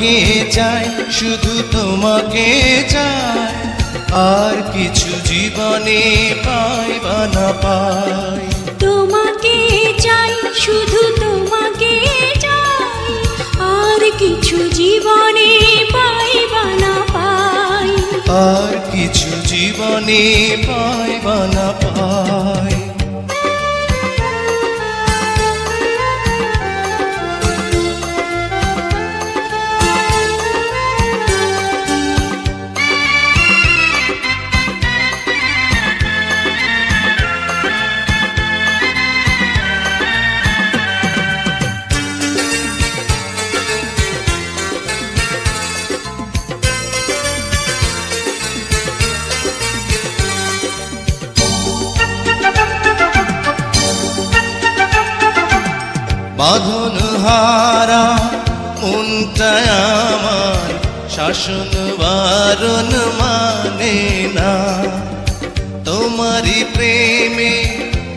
তোমাকে চাই, শুধু তোমাকে চাই, আর কিছু জীবনে পাই বা না পাই। তোমাকে চাই, শুধু তোমাকে চাই, আর কিছু জীবনে পাই বা না পাই। আর কিছু জীবনে পাই বা না পাই। বাঁধন হারা মনটা আমার শাসন বারণ মানে না, তোমারই প্রেমে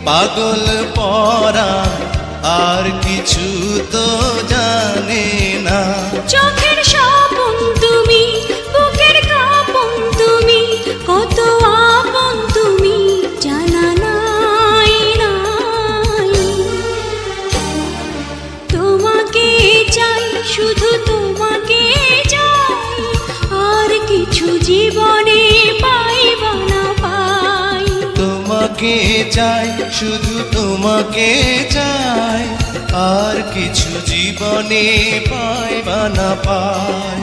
পাগল পরা আর কিছু তো জানে না। চোখের স্বপন তুমি, বুকের কাঁপন তুমি, কত আপন তুমি জানা নাই নাই। তোমাকে চাই, শুধু তোমাকে চাই, আর কিছু জীবনে পাই বা না পাই। তোমাকে চাই, শুধু তোমাকে চাই, আর কিছু জীবনে পাই বা না পাই।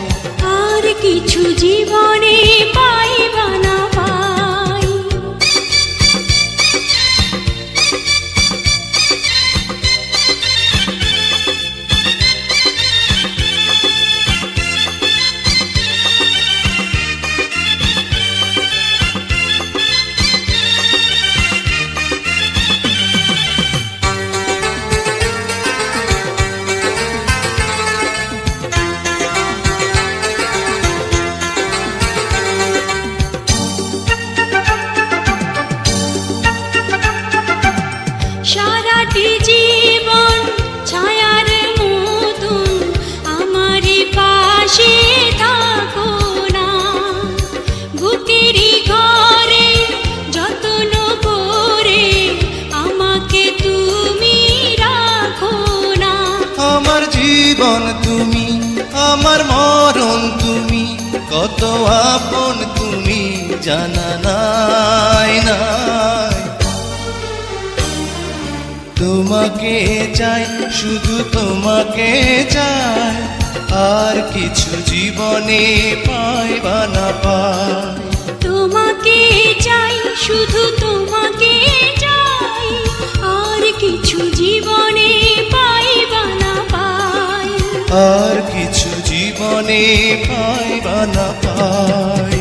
আর কিছু জীবনে পাই বা না পাই। সারাটি জীবন ছায়ার মতন আমারই পাশে থাকো না, বুকেরই ঘরে যত্ন করে আমাকে তুমি রাখো না। আমার জীবন তুমি, আমার মরণ তুমি, কত আপন তুমি জানা নাই নাই। তোমাকে চাই, শুধু তোমাকে চাই, আর কিছু জীবনে পাই বা না পাই। তোমাকে চাই, শুধু তোমাকে চাই, আর কিছু জীবনে পাই বা না পাই। আর কিছু জীবনে পাই বা না পাই।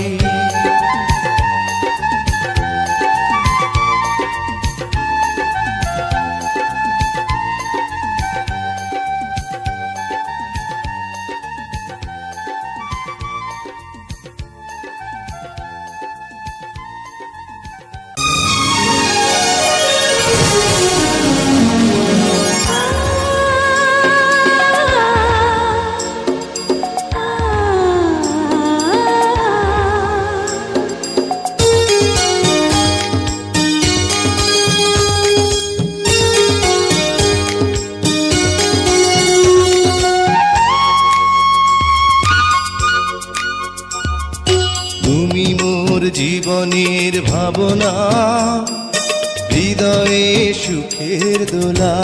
তুমি মোর জীবনের ভাবনা, হৃদয়ে সুখের দোলা।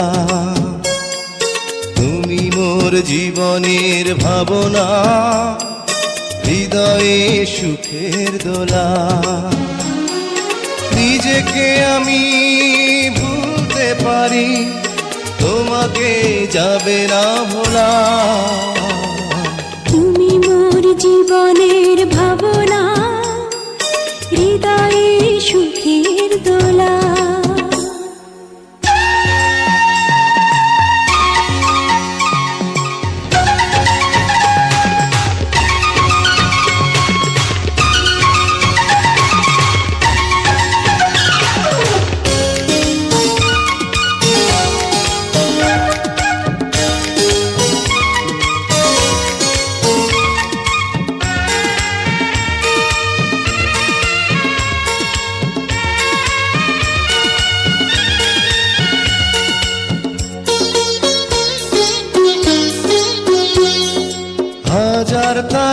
তুমি মোর জীবনের ভাবনা, হৃদয়ে সুখের দোলা। নিজেকে আমি ভুলতে পারি, তোমাকে যাবে না ভোলা। তুমি মোর জীবনের ভাবনা, হৃদয়ে সুখের দোলা।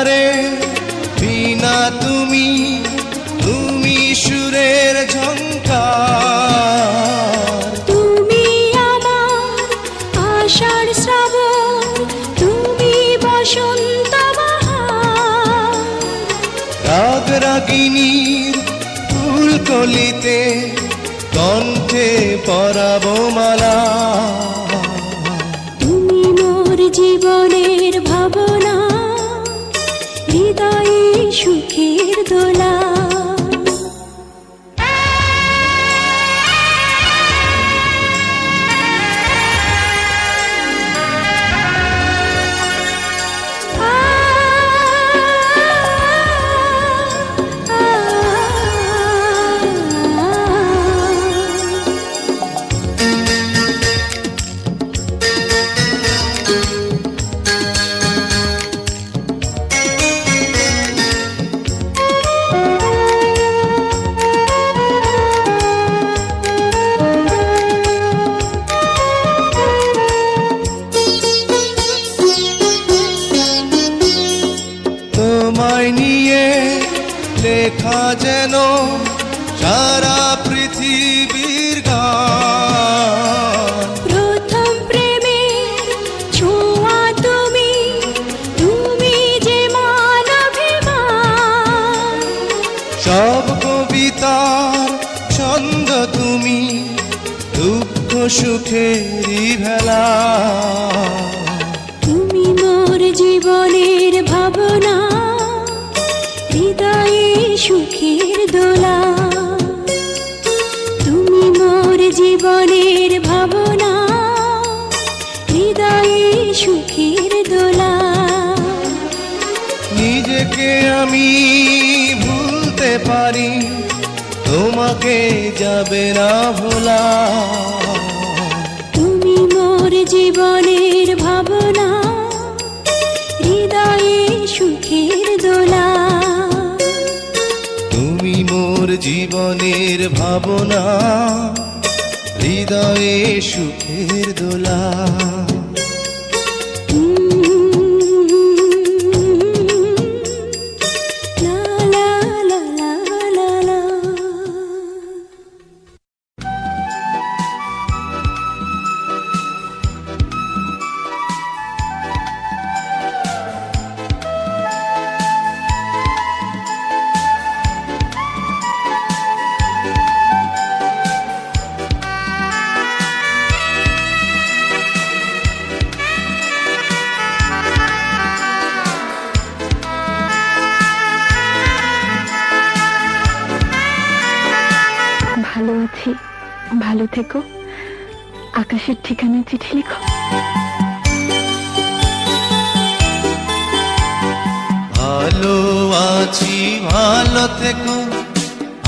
রে বিনা তুমি, তুমি সুরের ঝংকার। তুমি আমার আষাঢ় শ্রাবণ, তুমি বসন্ত বাহার। রাগ রাগিনীর ফুলকলিতে কণ্ঠে পরাবো মালা। তুমি মোর জীবনের ভাবনা, হৃদয়ে সুখের দোলা। তোমায় নিয়ে লেখা যেন সারা পৃথিবীর গান। প্রথম প্রেমের ছোঁয়া তুমি, তুমি যে মানবিমান। সব কবিতার ছন্দ তুমি, দুঃখ সুখেরই ভেলা। তুমি মোর জীবনের ভাবনা, হৃদয়ে সুখের দোলা। তুমি মোর জীবনের ভাবনা, হৃদয়ে সুখের দোলা। নিজেকে আমি ভুলতে পারি, তোমাকে যাবে না ভোলা। তুমি মোর জীবনের ভাবনা, হৃদয়ে সুখের দোলা। তুমি মোর জীবনের ভাবনা, হৃদয়ে সুখের দোলা। লা লা লা লা লা লা। ভালো আছি, ভালো থেকো। আকাশের ঠিকানায় চিঠি লিখো। ভালো আছি ভালো থেকো,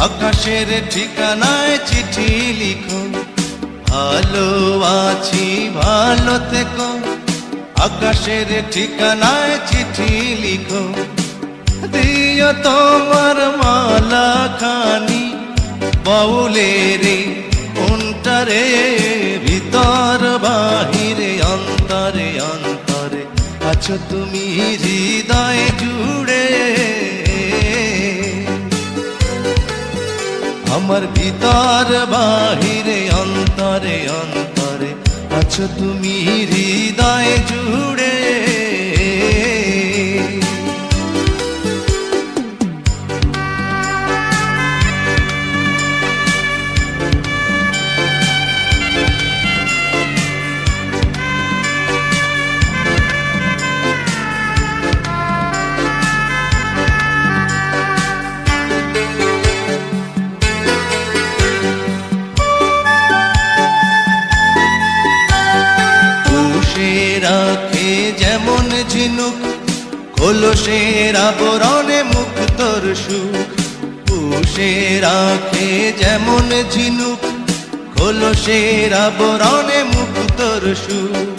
আকাশের ঠিকানায় চিঠি লিখো। ভালো আছি ভালো থেকো, আকাশের ঠিকানায় চিঠি লিখো। দিও তোমার মালা খানি বাউলের অন্তরে, ভিতর বাহিরে অন্তরে অন্তরে আছো তুমি হৃদয় জুড়ে। আমার ভিতর বাহিরে অন্তরে অন্তরে আছো তুমি হৃদয় জুড়ে। রাখে যেমন ঝিনুক কলসের আবরণে মুক্তর সুখ। পুষে রাখে যেমন ঝিনুক কলসের আবরণে মুক্তর সুখ।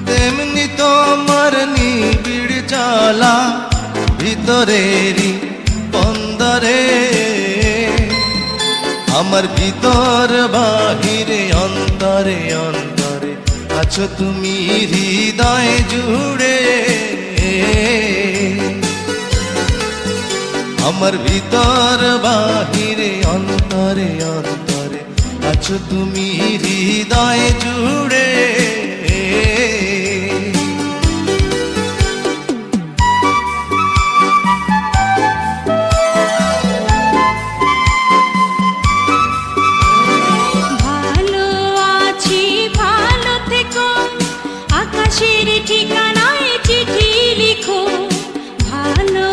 তেমনি তোমার নিবিড় জ্বালা ভিতরেরই বন্দরে। আমার ভিতর বাহিরে অন্তরে অন্তরে আছো তুমি হৃদয় জুড়ে। আমার ভিতর বাহিরে অন্তরে অন্তরে আছো তুমি হৃদয় জুড়ে। ভালো আছি ভালো থেকো, আকাশের ঠিকানায় চিঠি লিখো। ভালো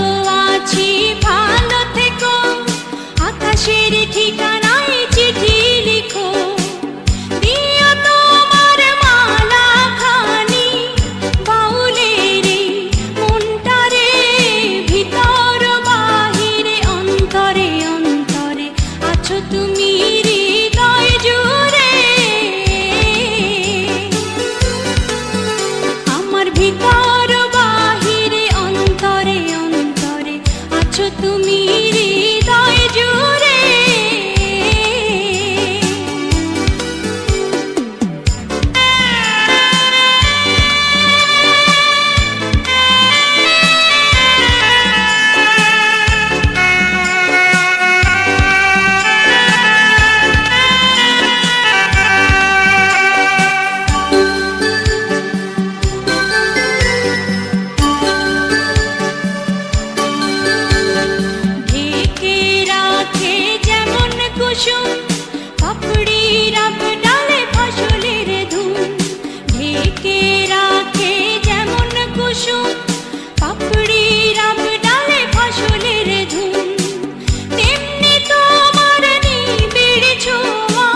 আছি ভালো থেকো, আকাশের ঠিকানায় চিঠি লিখো। দিও তোমার মালা খানি বাউলের মনটারে, ভিতর বাহিরে অন্তরে অন্তরে আছো তুমি হৃদয় জুড়ে। আমার ভিতর বাহিরে অন্তরে অন্তরে আছো তুমি হৃদয় জুড়ে। ঢেকে রাখে যেমন কুসুম পাপড়ির ডালে ফসলের ধুম। ঢেকে রাখে যেমন কুসুম পাপড়ির ডালে ফসলের ধুম। তেমনি তোমার নিবিড় ছোঁয়া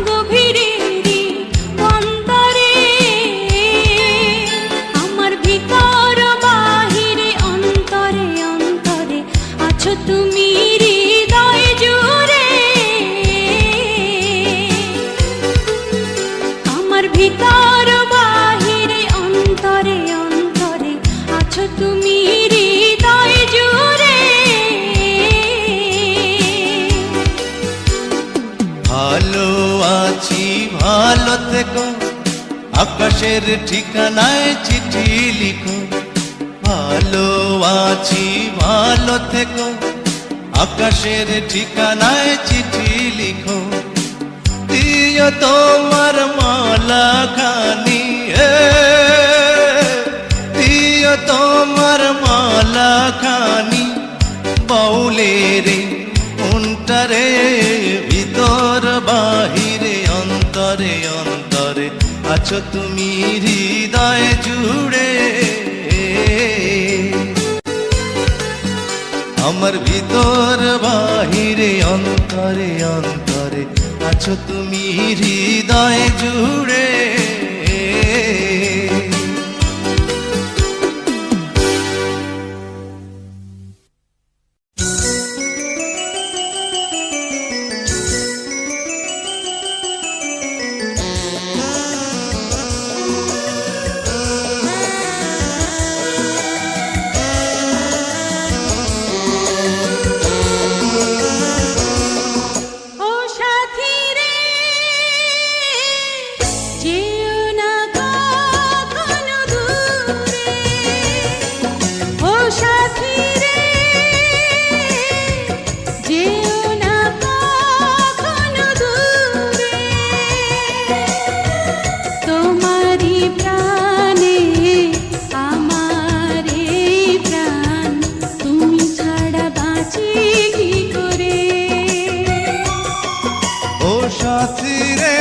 গভীরেরই অন্তরে। আমার ভিতর বাহিরে অন্তরে অন্তরে আছো তুমি হৃদয় জুড়ে। আমার ভিতর বাহিরে অন্তরে অন্তরে আছো তুমি হৃদয় জুড়ে। ভালো আছি ভালো থেকো, আকাশের ঠিকানায় চিঠি লিখো। ভালো আছি ভালো থেকো, আকাশের ঠিকানায় চিঠি লিখো। দিও তোমার মালা খানি, দিও তোমার মালা খানি বাউলের মনটারে, ভিতর বাহিরে অন্তরে অন্তরে আছো তুমি হৃদয় জুড়ে। আমার ভিতর বাহিরে অন্তরে অন্তরে আছো তুমি হৃদয় জুড়ে। ও সাথী রে, যেও না কখনো দূরে। ও সাথী রে, যেও না কখনো দূরে। তোমারই প্রাণে আমার এই প্রাণ, তুমি ছাড়া বাঁচি কি করে। ও সাথী রে,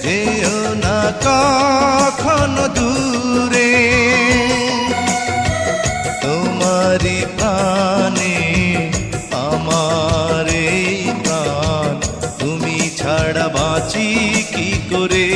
যেও না কখনো দূরে। তোমারি প্রাণে আমার এই প্রাণ, তুমি ছাড়া বাঁচি কি করে।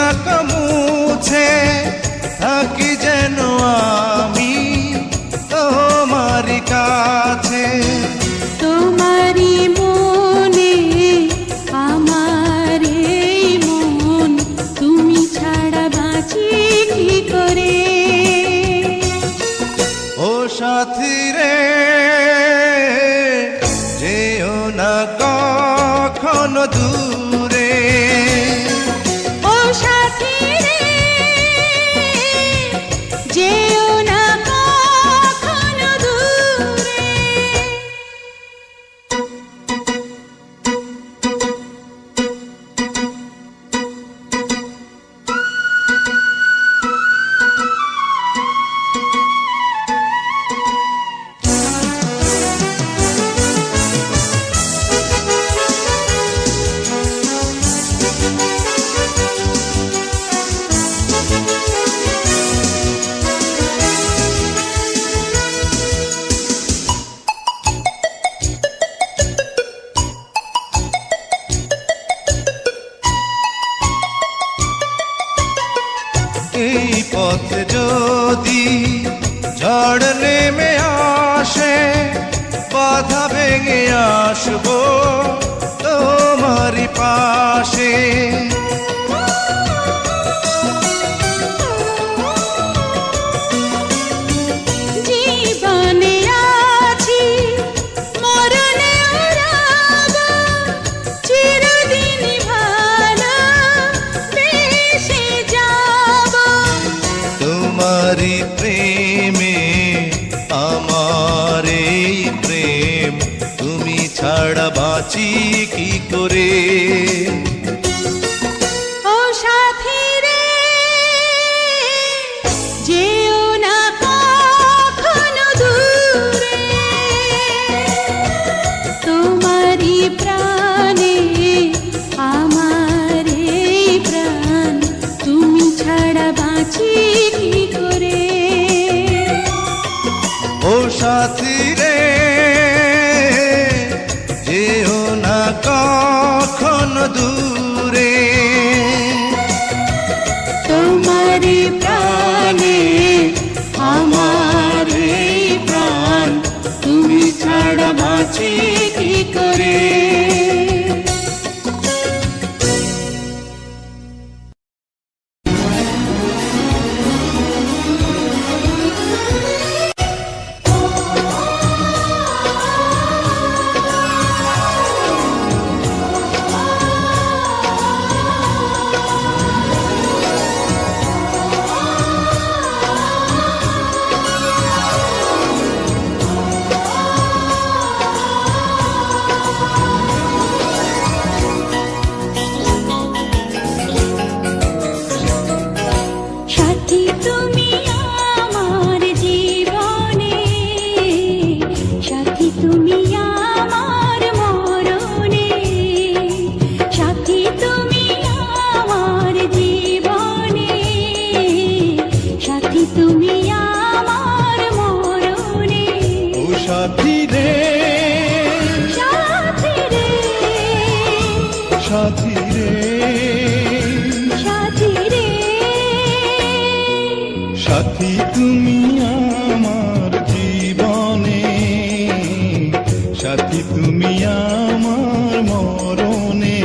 থাকা মুছে থাকি যেন আমি তোমারই কাছে। তোমারই মনে আমার এই মন, তুমি ছাড়া বাঁচি কি করে। ও সাথী রে, যেও না কখনো দূরে। ও সাথী রে, যেও না কখনো দূরে। এই পথে যদি ঝড় নেমে আসে, বাধা ভেঙে আসবো তোমারই পাশে। জীবনে আছি, মরণেও রব, চিরদিন ভালো বেসে যাব। তোমারই প্রেমে আমার এই প্রেম, তুমি ছাড়া বাঁচি কি করে। ও সাথী রে, যেও না কখনো দূরে। তোমারই প্রাণে আমার এই প্রাণ, তুমি ছাড়া বাঁচি কি করে। ও সাথী রে, যেও না কখনো দূরে। তোমারই প্রাণে আমার এই প্রাণ, তুমি ছাড়া বাঁচি কি করে। সাথী তুমি আমার জীবনে, সাথী তুমি আমার মরণে। সাথী তুমি আমার জীবনে, সাথী তুমি আমার মরণে। ও সাথী রে, সাথী রে, সাথী রে, সাথী রে, সাথী তুমি আমার জীবনে, সাথী তুমি আমার মরণে।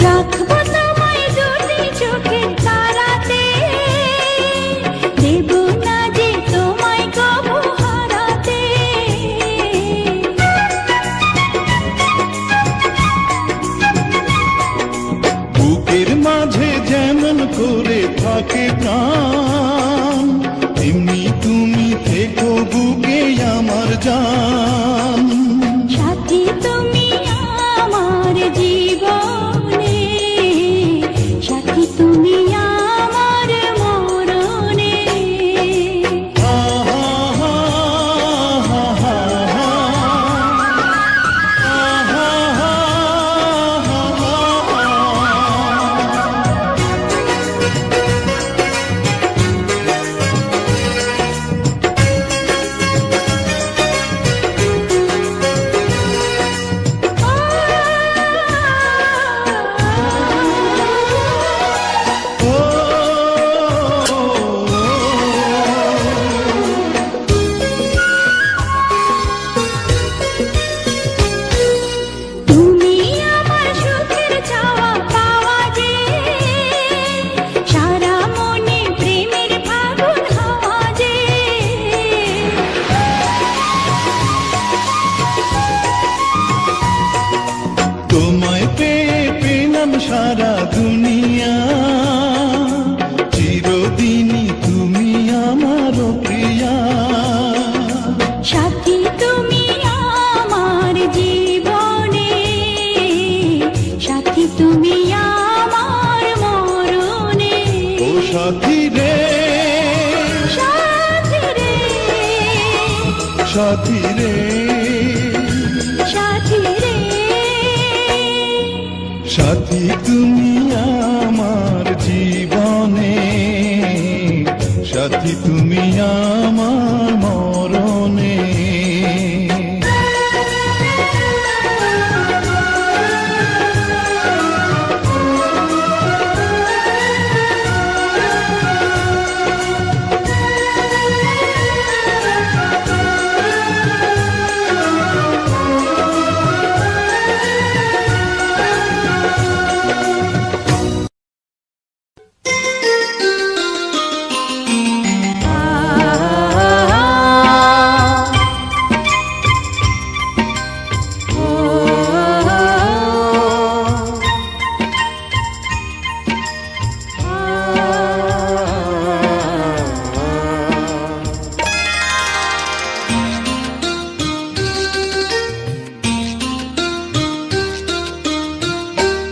রাখবো তোমায় দুটি চোখের তারাতে, দেব না যে তোমায় কবু হারাতে। বুকের মাঝে যেমন করে থাকে প্রাণ, তেমনি তুমি থেকো বুকে আমার জান। দুনিয়া, চিরদিনই তুমি আমার প্রিয়া। সাথী তুমি আমার জীবনে, সাথী তুমি আমার মরণে। ও সাথী রে, সাথী রে, সাথী রে, সাথী রে, সাথী তুমি আমার জীবনে, সাথী তুমি আমার মরণে।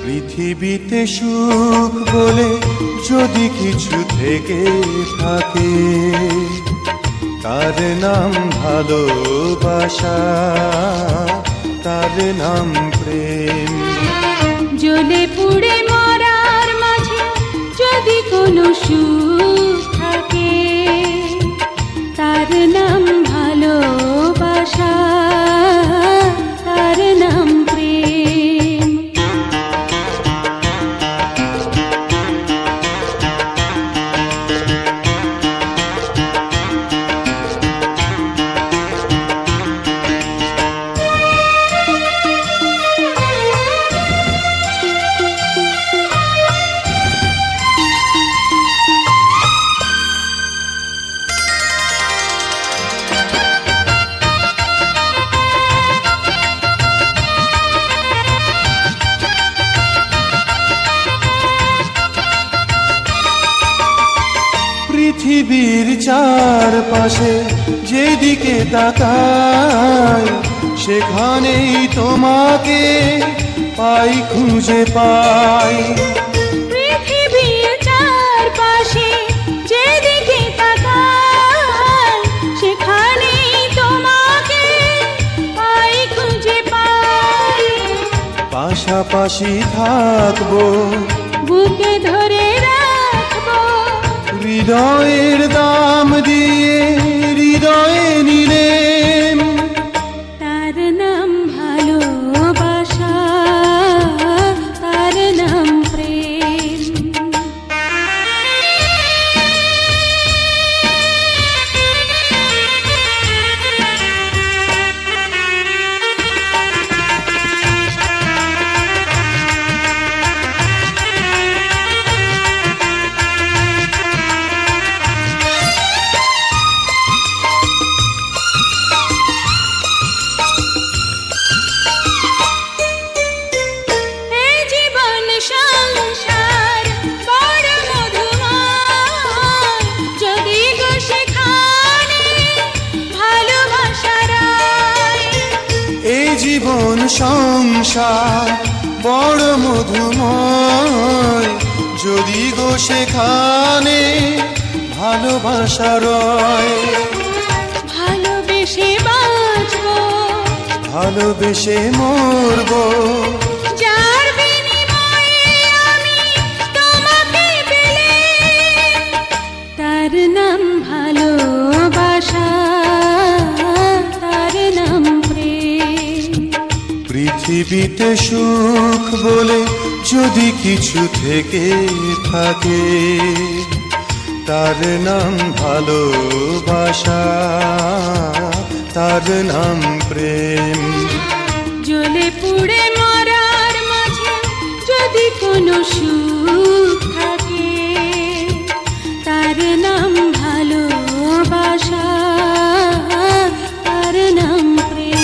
পৃথিবীতে সুখ বলে যদি কিছু থেকে থাকে, তার নাম ভালোবাসা, তার নাম প্রেম। জ্বলে পুড়ে মরার মাঝে যদি কোনো সুখ থাকে, তার নাম ভালোবাসা, তার নাম প্রেম। পৃথিবীর চারপাশে যেদিকে তাকাই, সেখানেই তোমাকে পাই, খুঁজে পাই। পৃথিবীর চারপাশে যেদিকে তাকাই, সেখানেই তোমাকে পাই, খুঁজে পাই। পাশাপাশি থাকবো, বুকে ধরে রাখবো, হৃদয়ের দাম দিয়ে হৃদয়ে নিলেম। তার নাম ভালোবাসা, তার নাম প্রেম। জীবন সংসার বড় মধুময়, যদি গো সেখানে ভালোবাসা রয়। ভালোবেসে বাঁচবো, ভালোবেসে মরবো, যার বিনিময়ে আমি তোমাকে পেলাম, তার নাম ভালোবাসা, তার নাম প্রেম। পৃথিবীতে সুখ বলে যদি কিছু থেকে থাকে, তার নাম ভালোবাসা, তার নাম প্রেম। জ্বলে পুড়ে মরার মাঝে যদি কোনো সুখ থাকে, তার নাম ভালোবাসা, তার নাম প্রেম।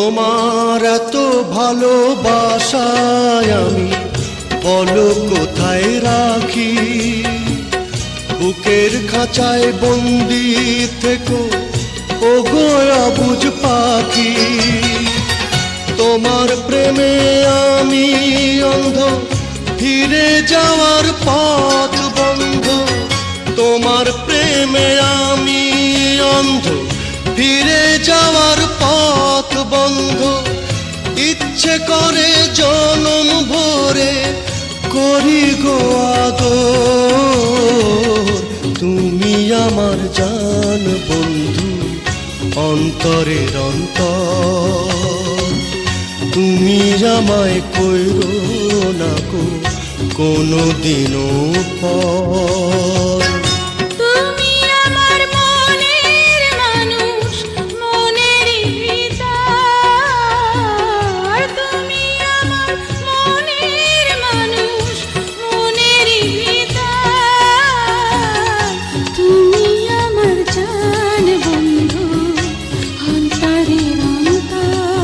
তোমার এত ভালোবাসায় আমি বলো কোথায় রাখি, বুকের খাঁচায় বন্দি থেকো ও গোয়া বুঝ পাখি। তোমার প্রেমে আমি অন্ধ, ফিরে যাওয়ার পথ বন্ধ। তোমার প্রেমে আমি অন্ধ, ফিরে যাওয়ার পথ বন্ধ। ইচ্ছে করে জনম ভরে করি গো আদর। তুমি আমার জান বন্ধু, অন্তরের অন্তর। তুমি আমায় কইরো না গো কোনো দিনও পর। তুমি আমার মনের মানুষ, মনেরই ভিতর। তুমি আমার মনের মানুষ, মনেরই ভিতর। তুমি আমার জান বন্ধু, অন্তরের অন্তর।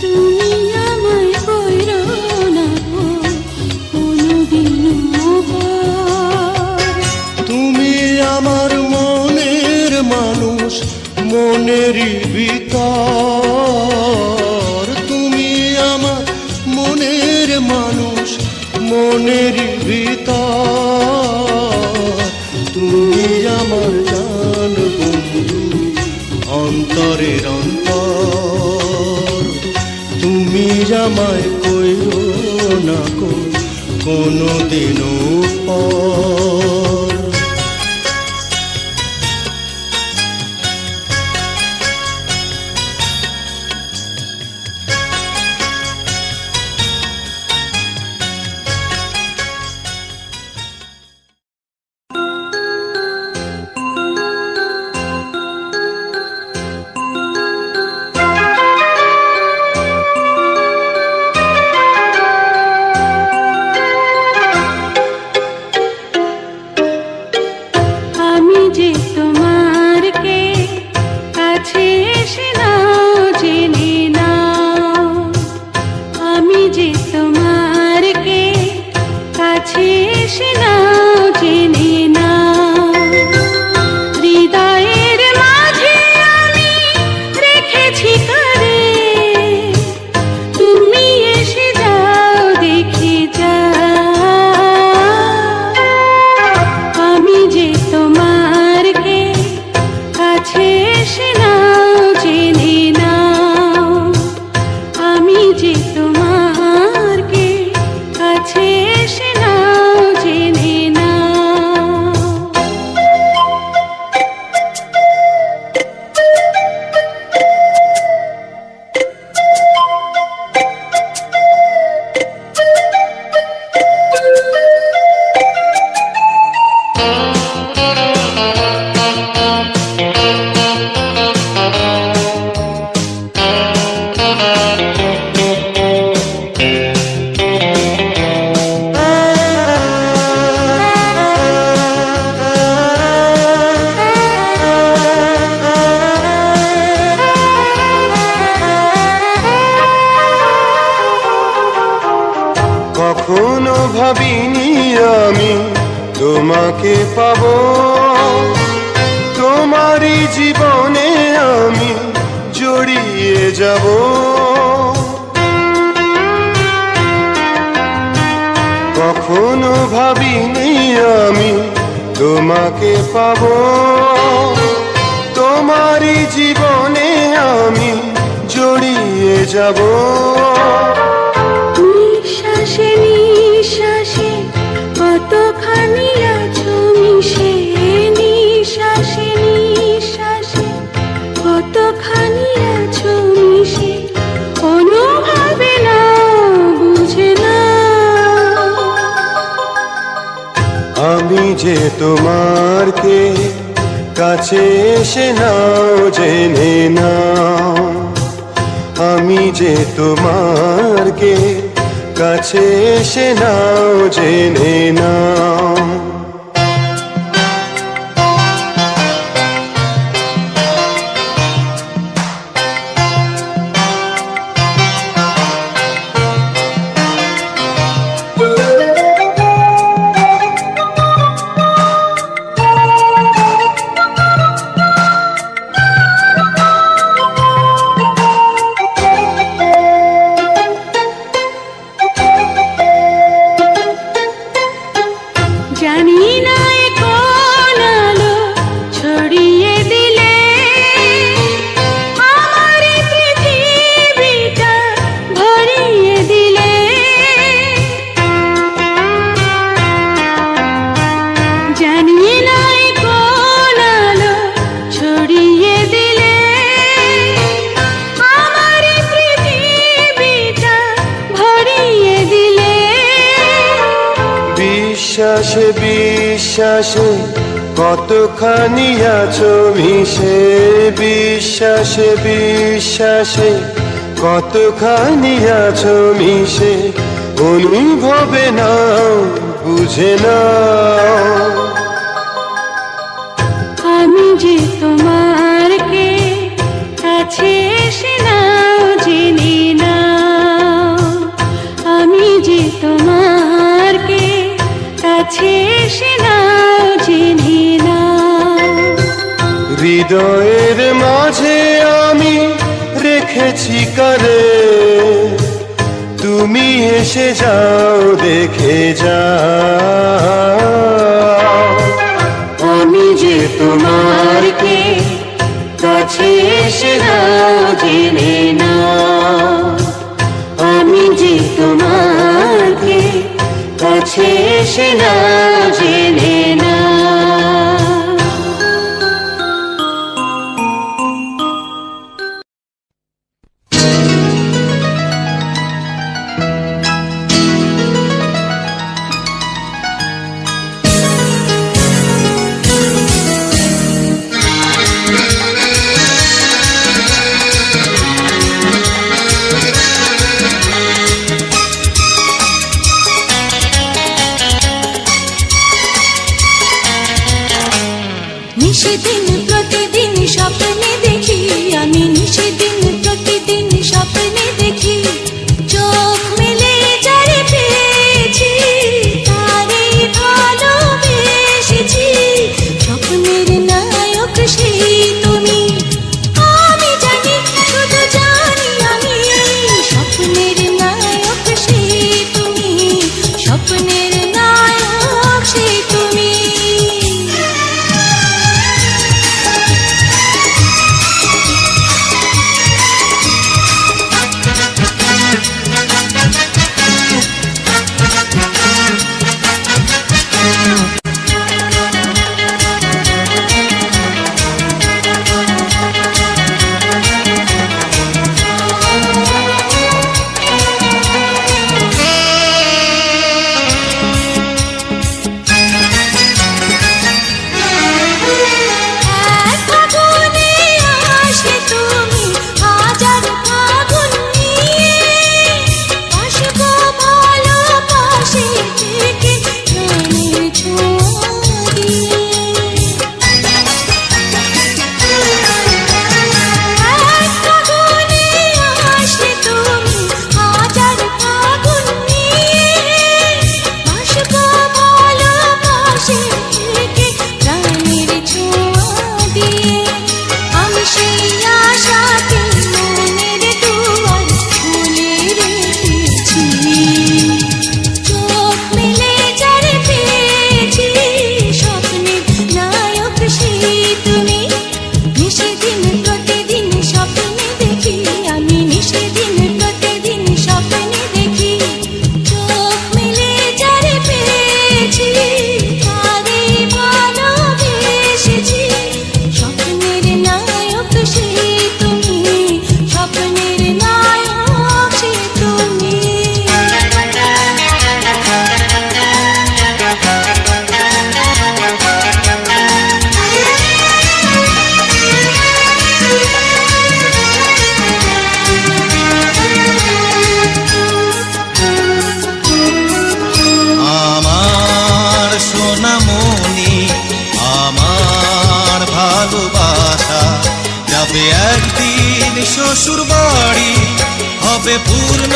তুমি আমায় কইরো না গো কোনোদিনও পর। তুমি আমার মনের মানুষ, মনেরই ভিতর। তুমি আমার মনের মানুষ, মনেরই ভিতর। তুমি আমার জান বন্ধু, অন্তরের অন্তর। তুমি আমায় কইরো না গো কোনো দিনও পর। আমি যে তোমার কে কাছে এসে নাও জেনে নাও। আমি যে তোমার কে কাছে এসে নাও জেনে নাও। হৃদয়ের মাঝে আমি রেখেছি কারে, তুমি এসে যাও দেখে যাও। আমি যে তোমার কে কাছে এসে নাও জেনে নাও। আমি যে তোমার কে কাছে এসে নাও জেনে নাও। কখনো ভাবিনি আমি তোমাকে পাবো, তোমারই জীবনে আমি জড়িয়ে যাব। কখনো ভাবিনি আমি তোমাকে পাবো, তোমারই জীবনে আমি জড়িয়ে যাব। নিঃশ্বাসে নিঃশ্বাসে কতখানি আছো মিশে। নিঃশ্বাসে নিঃশ্বাসে কতখানি আছো মিশে। অনুভবে না বুঝে না। আমি যে তোমার কে কাছে এসে নাও জেনে নাও। আমি যে তোমার কে কাছে এসে নাও জেনে নাও। বিশ্বাসে বিশ্বাসে কতখানি আছো মিশে, বিশ্বাসে বিশ্বাসে কতখানি আছো মিশে, অনুভবে নাও বুঝে নাও। আমি যে তোমার কে কাছে এসে নাও জেনে নাও, আমি যে তোমার কে কাছে এসে নাও জেনে নাও। হৃদয়ের মাঝে আমি রেখেছি কারে, তুমি এসে যাও দেখে যাও। আমি যে তোমার কে কাছে এসে নাও জেনে নাও, আমি যে তোমার কে কাছে এসে নাও জেনে নাও। নিশিদিন প্রতিদিন স্বপ্নে দেখি, আমি নিশিদিন প্রতিদিন স্বপ্নে দেখি, চোখ মেলে যারে পেয়েছি তারে ভালোবেসেছি। স্বপ্নের নায়ক সেই তুমি, আমি জানি শুধু জানি আমি, স্বপ্নের নায়ক সেই তুমি, স্বপ্নের নায়ক সেই তুমি। একদিন শ্বশুর বাড়ি হবে পূর্ণ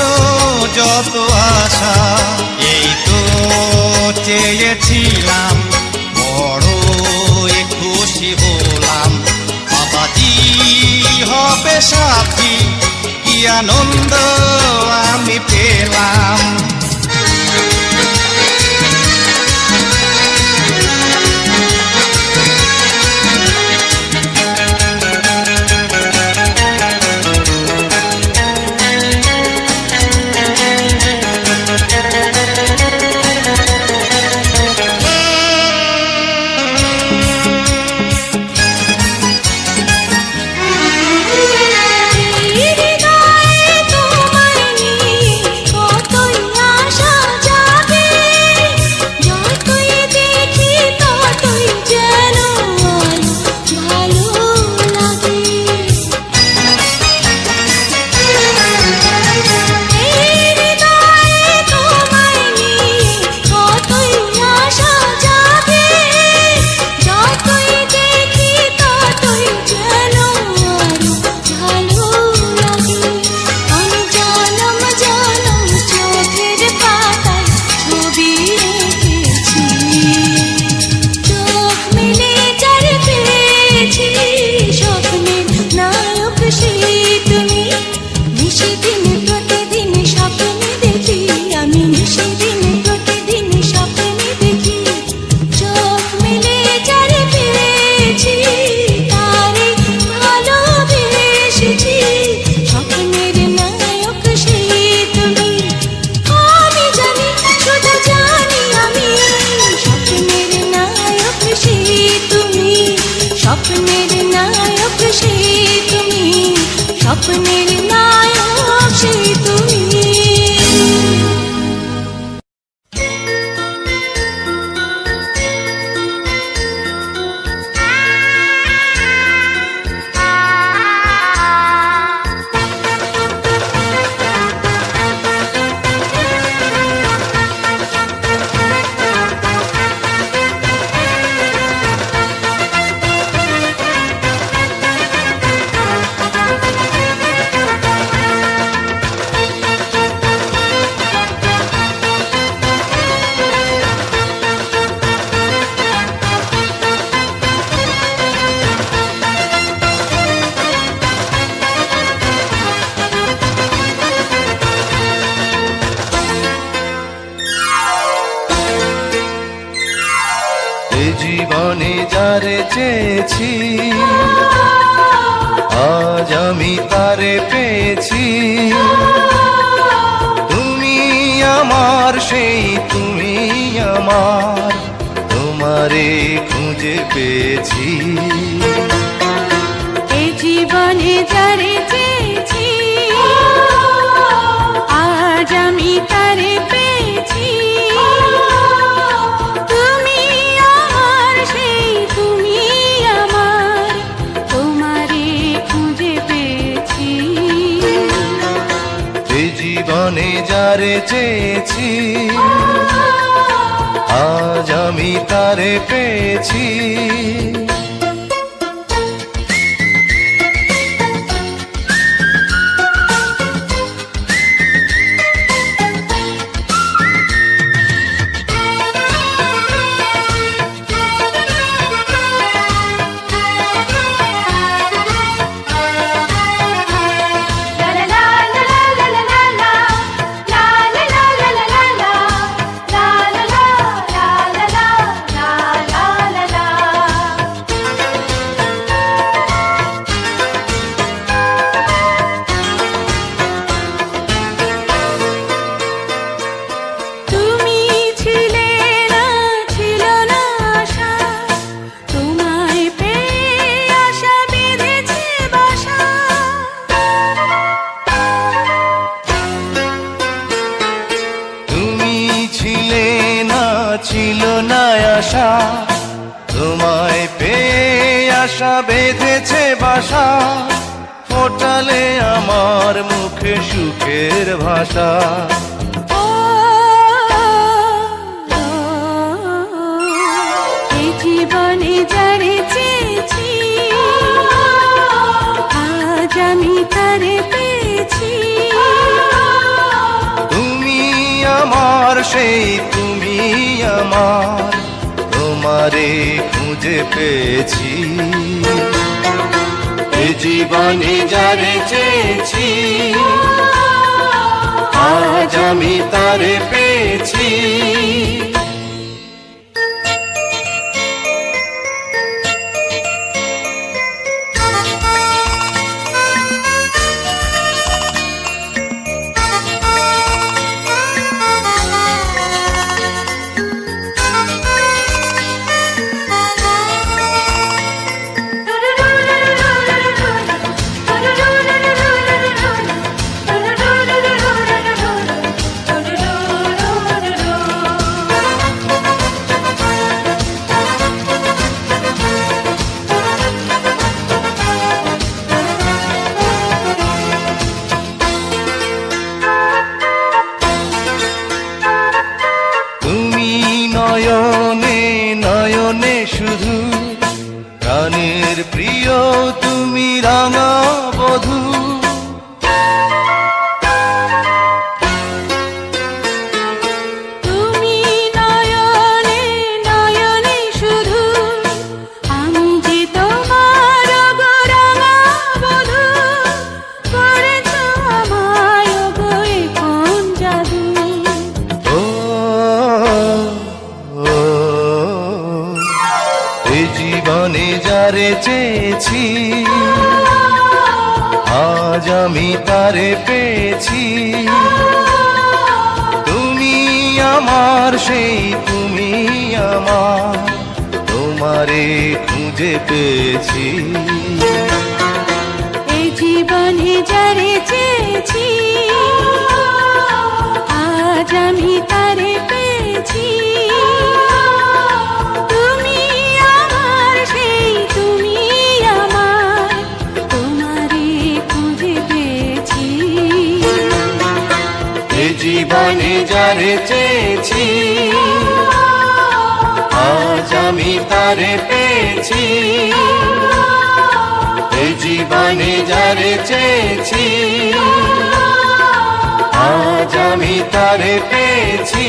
যত আশা, এই তো চেয়েছিলাম বড় খুশি হলাম, বাবাজি হবে সাথী কি আনন্দ আমি পেলাম। তোমার সেদিন প্রতিদিন স্বপ্নে দেখি, আমি সেদিন প্রতিদিন স্বপ্নে দেখি, চোখ মেলে যারে পেয়েছি তারে ভালোবেসেছি। স্বপ্নের নায়ক সেই তুমি, আমি জানি শুধু জানি আমি, স্বপ্নের নায়ক সেই তুমি, স্বপ্নের নায়ক সেই তুমি, স্বপ্নের নায়ক সেই তুমি। এ জীবনে যারে চেয়েছি, আজ আমি তারে পেয়েছি। তুমি আমার সেই তুমি আমার, তোমারে খুঁজে পেয়েছি। এ জীবনে যারে চেয়েছি, আজ আমি তারে পেয়েছি। তুমি আমার সেই তুমি আমার, তোমারে খুঁজে পেয়েছি। এ জীবনে যারে চেয়েছি, আজ আমি তারে পেয়েছি। তুমি ছিলে না, ছিল না আশা, তোমায় পেয়ে আশা বেঁধেছে বাসা। তুমি ছিলে না, ছিল না আশা, তোমায় পেয়ে আশা বেঁধেছে বাসা। ফোটালে আমার মুখে সুখের ভাষা। ও, এই জীবনে যারে চেয়েছি, আজ আমি তারে পেয়েছি। তুমি আমার সেই তুমি আমার, তোমারে খুঁজে পেয়েছি। এ জীবনে যারে চেয়েছি, আজ আমি তারে পেয়েছি। তুমি নয়নে নয়নে শুধু, প্রাণের প্রিয় তুমি রাঙা বধূ। তুমি নয়নে নয়নে শুধু, আমি যে তোমার গো রাঙা বধূ। করেছো আমার চেয়েছি, আজ আমি তারে পেয়েছি। তুমি আমার সেই তুমি আমার, তোমারে খুঁজে পেয়েছি। এই জীবনে যারে চেয়েছি, আজ আমি তারে পেয়েছি। তুমি আমার সেই তুমি আমার, তোমারে খুঁজে পেয়েছি। এই জীবনে যারে চেয়েছি, আজ আমি তারে পেয়েছি। এই জীবনে যারে চেয়েছি, আজ আমি তারে পেয়েছি।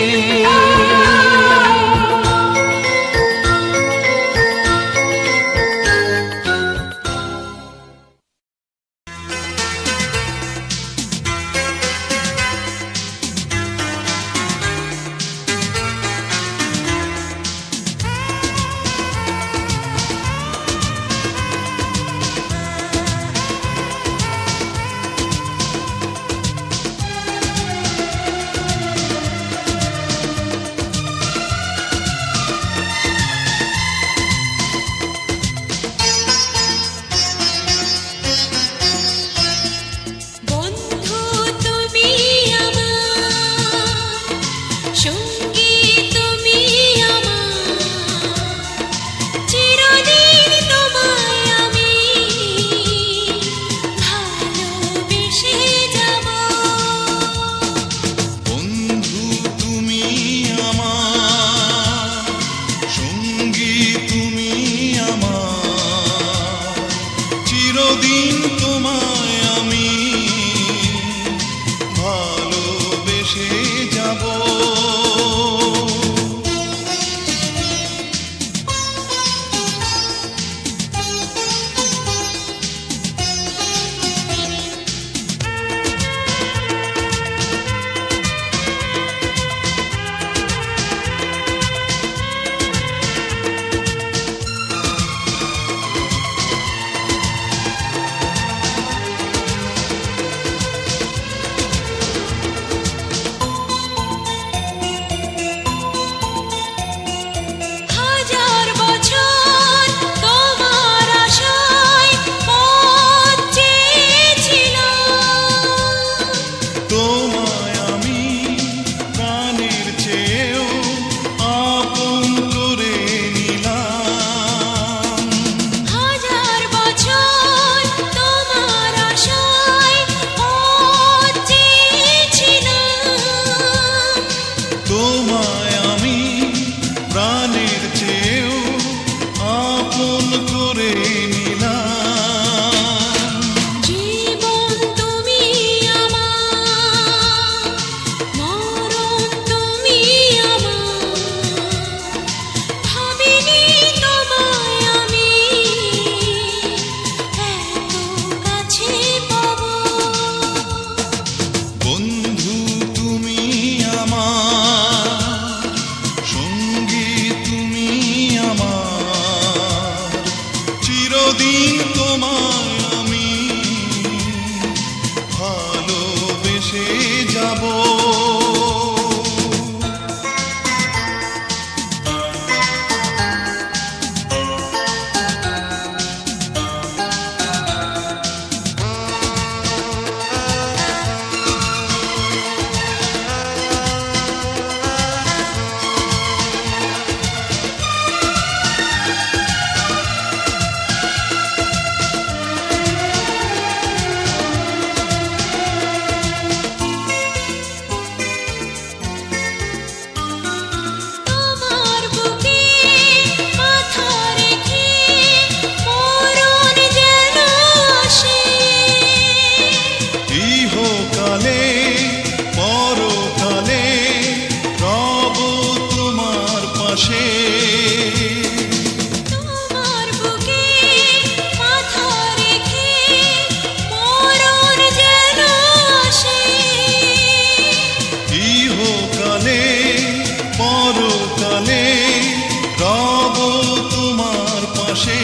বন্ধু তুমি আমার, সঙ্গী তুমি আমার, চিরদিন তোমায় আমি ভালোবেসে যাব। বন্ধু তুমি আমার, সঙ্গী তুমি আমার, চিরদিন তোমায় আমি ভালোবেসে যাব। হাজার বছর তোমার আশায় পথ চেয়েছিলাম, তোমায় আমি প্রাণের চেয়েও আপন করে নিলাম। হাজার বছর তোমার আশায় পথ চেয়েছিলাম, তোমায় আমি প্রাণের চেয়েও আপন করে নিলাম। জীবন তুমি আমার, মরণ তুমি আমার, ভাবিনি তোমায় আমি এত কাছে পাবো। বন্ধু তুমি আমার, সঙ্গী তুমি আমার, চিরদিন তোমায় আমি ভালোবেসে যাব। তোমার বুকে মাথা রেখে মরণ যেন আসে, ইহকালে পরকালে রব তোমার পাশে। তোমার বুকে মাথা রেখে মরণ যেন আসে, ইহকালে পরকালে রব তোমার পাশে।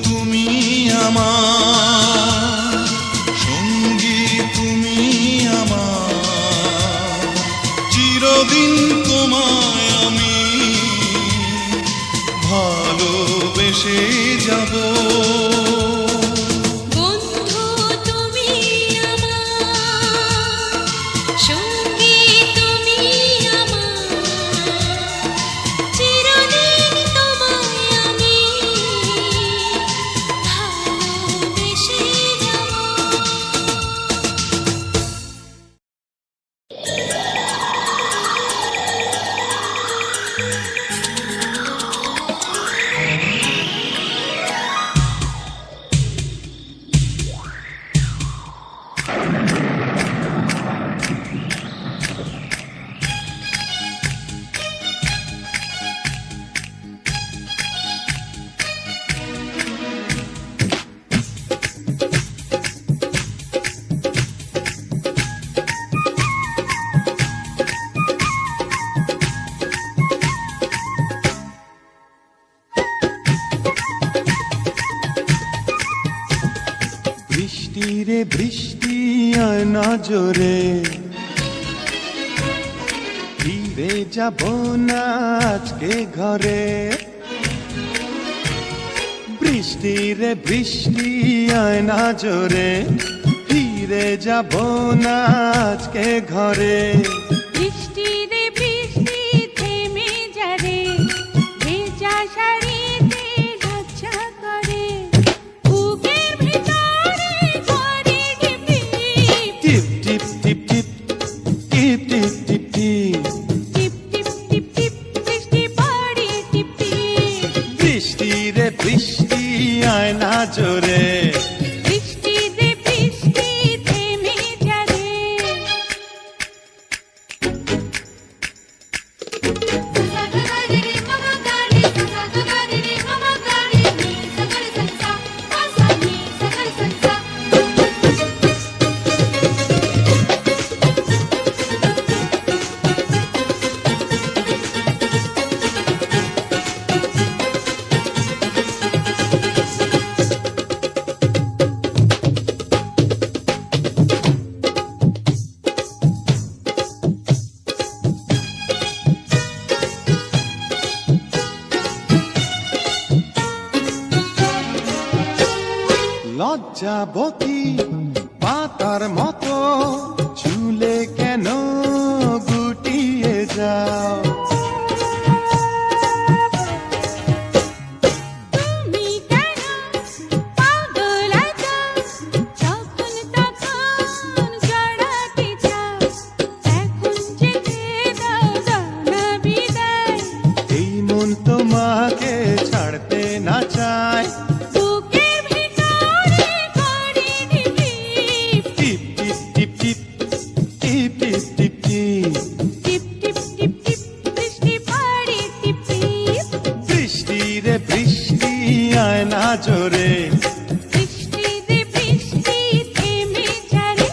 তুমি আমার সঙ্গী, তুমি আমার চিরদিন তোমায় আমি ভালোবেসে যাব। বন্ধু তুমি আমার সঙ্গী, তুমি আমার চিরদিন তোমায় আমি ভালোবেসে যাব। বৃষ্টি রে বৃষ্টি আয় না জোরে, ফিরে যাব না আজকে ঘরে। বৃষ্টি রে বৃষ্টি আয় না জোরে, ফিরে যাব না আজকে ঘরে। বৃষ্টি রে বৃষ্টি থেমে যা রে, ভেজা শাড়িতে ঝাপসা করে বুকের ভিতরে করে টিপ টিপ টিপ টিপ টিপ টিপ টিপ টিপ টিপ টিপ টিপ টিপ বৃষ্টি পড়ে টিপ টিপ। বৃষ্টি রে বৃষ্টি আয় না জোরে, বৃষ্টি রে বৃষ্টি থেমে যা রে। লজ্জাবতী পাতার মতো চুলে কেন গুটিয়ে যাও। তুমি কেন পাগল আছো, যখন তখন জড়াতে চাও, এখন যেতে দাও জানা বিদায়। এই মন তোমাকে ছাড়তে না চায়। বুকের ভিতরে করে টিপ টিপ টিপ টিপ টিপ টিপ টিপ টিপ টিপ টিপ টিপ টিপ টিপ বৃষ্টি পড়ে টিপ টিপ। বৃষ্টি রে বৃষ্টি আয় না জোরে, বৃষ্টি রে বৃষ্টি থেমে যা রে।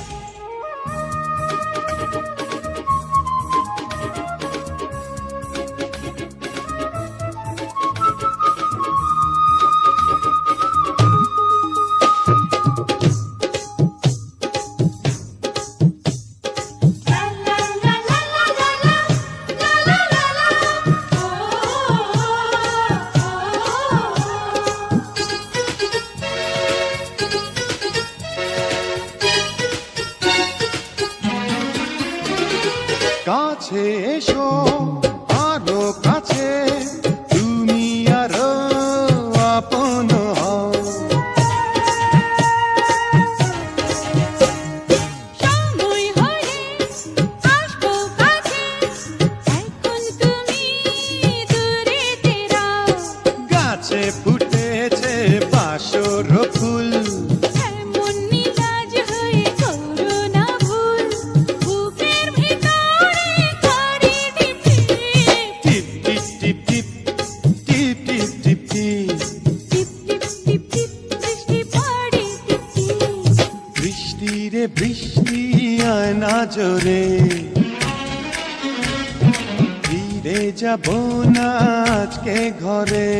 কাছে এসো আরো কাছে, তুমি আরো আপন হও। সময় হলে আসবো কাছে, এখন তুমি দূরেতে রাও। গাছে ফুটেছে বাসর ফুল, এমন মিজাজ হয়ে করো না ভুল, বুকের ভিতরে করে টিপ টিপ টিপ টিপ টিপ টিপ টিপ টিপ টিপ টিপ টিপ টিপ টিপ বৃষ্টি পড়ে টিপ টিপ। বৃষ্টি রে বৃষ্টি আয় না জোরে, ফিরে যাব না আজকে ঘরে।